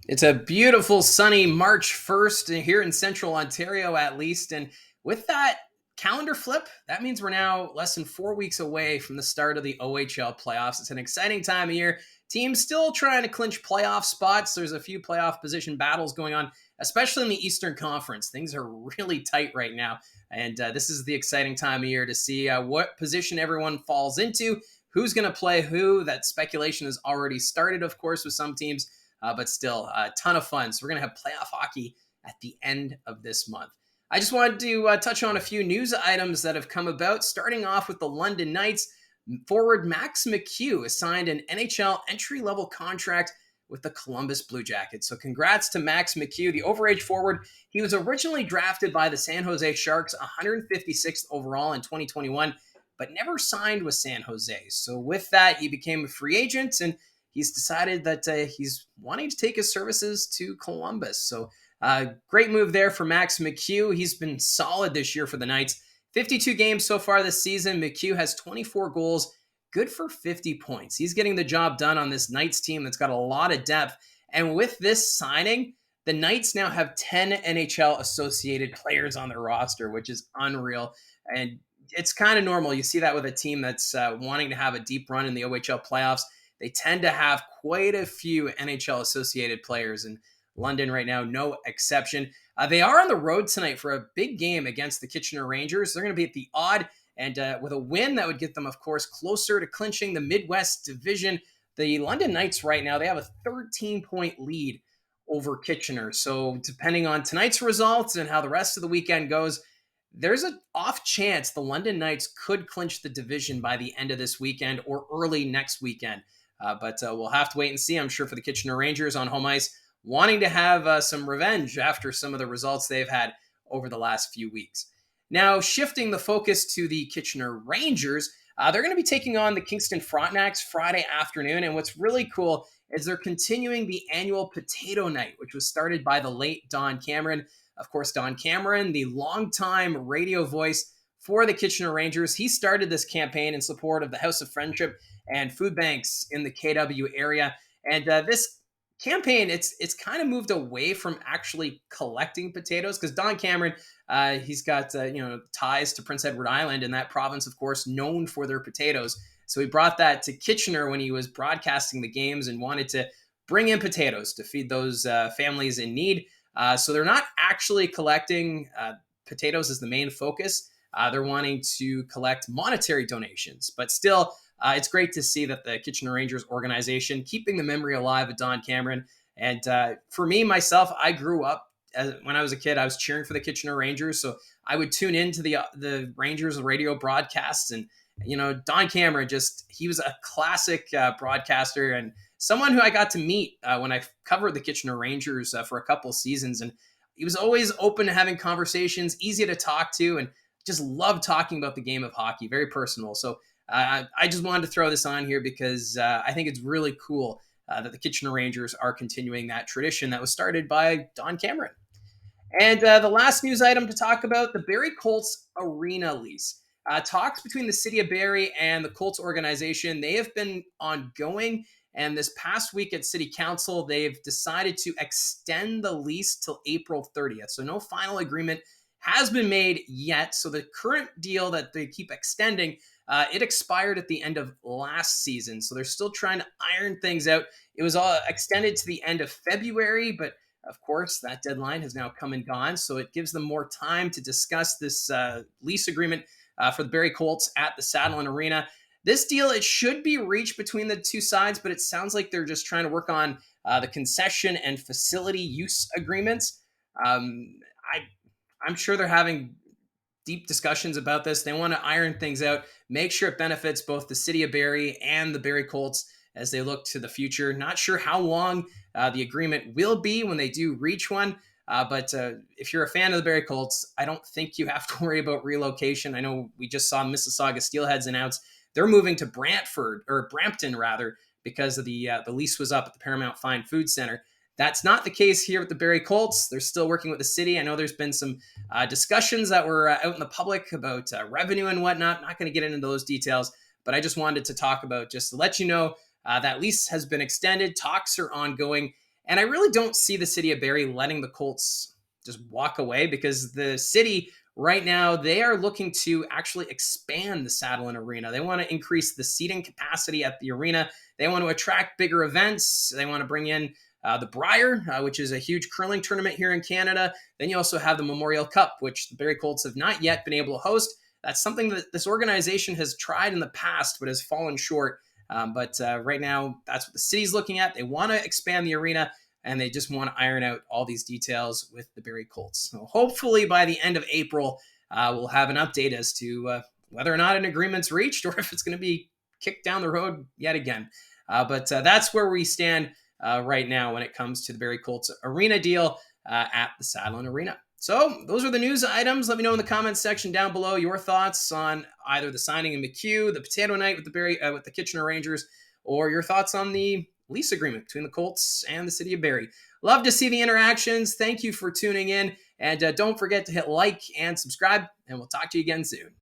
It's a beautiful sunny March 1st here in central Ontario, at least. And with that calendar flip, that means we're now less than 4 weeks away from the start of the OHL playoffs. It's an exciting time of year. Teams still trying to clinch playoff spots. There's a few playoff position battles going on, especially in the Eastern Conference. Things are really tight right now. And this is the exciting time of year to see what position everyone falls into, who's going to play who. That speculation has already started, of course, with some teams. But still, a ton of fun. So we're going to have playoff hockey at the end of this month. I just wanted to touch on a few news items that have come about, starting off with the London Knights. Forward Max McCue has signed an NHL Entry Level Contract with the Columbus Blue Jackets. So congrats to Max McCue, the overage forward. He was originally drafted by the San Jose Sharks, 156th overall in 2021, but never signed with San Jose. So with that, he became a free agent, and he's decided that he's wanting to take his services to Columbus. So great move there for Max McCue. He's been solid this year for the Knights. 52 games so far this season. McCue has 24 goals, good for 50 points. He's getting the job done on this Knights team that's got a lot of depth. And with this signing, the Knights now have 10 NHL associated players on their roster, which is unreal. And it's kind of normal. You see that with a team that's wanting to have a deep run in the OHL playoffs. They tend to have quite a few NHL associated players, and London right now, no exception. They are on the road tonight for a big game against the Kitchener Rangers. They're going to be at the Odd, and with a win, that would get them, of course, closer to clinching the Midwest Division. The London Knights right now, they have a 13-point lead over Kitchener. So depending on tonight's results and how the rest of the weekend goes, there's an off chance the London Knights could clinch the division by the end of this weekend or early next weekend. But we'll have to wait and see, I'm sure, for the Kitchener Rangers on home ice, wanting to have some revenge after some of the results they've had over the last few weeks. Now, shifting the focus to the Kitchener Rangers, they're going to be taking on the Kingston Frontenacs Friday afternoon. And what's really cool is they're continuing the annual Potato Night, which was started by the late Don Cameron. Of course, Don Cameron, the longtime radio voice for the Kitchener Rangers, he started this campaign in support of the House of Friendship and food banks in the KW area. And this campaign, it's kind of moved away from actually collecting potatoes, because Don Cameron, he's got ties to Prince Edward Island, and that province, of course, known for their potatoes. So he brought that to Kitchener when he was broadcasting the games and wanted to bring in potatoes to feed those families in need. So they're not actually collecting potatoes as the main focus. They're wanting to collect monetary donations, but still, it's great to see that the Kitchener Rangers organization keeping the memory alive of Don Cameron. And for me, myself, I grew up when I was a kid, I was cheering for the Kitchener Rangers. So I would tune into the Rangers radio broadcasts. And, Don Cameron, he was a classic broadcaster and someone who I got to meet when I covered the Kitchener Rangers for a couple of seasons. And he was always open to having conversations, easy to talk to, and just loved talking about the game of hockey, very personal. So I just wanted to throw this on here because I think it's really cool that the Kitchener Rangers are continuing that tradition that was started by Don Cameron. And the last news item to talk about, the Barrie Colts arena lease. Talks between the city of Barrie and the Colts organization, they have been ongoing. And this past week at City Council, they've decided to extend the lease till April 30th. So no final agreement has been made yet. So the current deal that they keep extending, it expired at the end of last season. So they're still trying to iron things out. It was all extended to the end of February, but of course, that deadline has now come and gone. So it gives them more time to discuss this lease agreement for the Barrie Colts at the Saddlein Arena. This deal, it should be reached between the two sides, but it sounds like they're just trying to work on the concession and facility use agreements. I'm sure they're having deep discussions about this. They want to iron things out, make sure it benefits both the city of Barrie and the Barrie Colts as they look to the future. Not sure how long the agreement will be when they do reach one. But if you're a fan of the Barrie Colts, I don't think you have to worry about relocation. I know we just saw Mississauga Steelheads announce they're moving to Brampton rather, because of the lease was up at the Paramount Fine Food Center. That's not the case here with the Barrie Colts. They're still working with the city. I know there's been some discussions that were out in the public about revenue and whatnot. Not going to get into those details, but I just wanted to talk about, just to let you know, that lease has been extended. Talks are ongoing. And I really don't see the city of Barrie letting the Colts just walk away, because the city right now, they are looking to actually expand the Saddlein Arena. They want to increase the seating capacity at the arena. They want to attract bigger events. They want to bring in the Brier, which is a huge curling tournament here in Canada. Then you also have the Memorial Cup, which the Barrie Colts have not yet been able to host. That's something that this organization has tried in the past, but has fallen short. But right now, that's what the city's looking at. They want to expand the arena, and they just want to iron out all these details with the Barrie Colts. So hopefully by the end of April, we'll have an update as to whether or not an agreement's reached, or if it's going to be kicked down the road yet again. But that's where we stand right now when it comes to the Barrie Colts arena deal at the Saddlein Arena. So those are the news items. Let me know in the comments section down below your thoughts on either the signing of McCue, the potato night with the Kitchener Rangers, or your thoughts on the lease agreement between the Colts and the city of Barrie. Love to see the interactions. Thank you for tuning in. And don't forget to hit like and subscribe, and we'll talk to you again soon.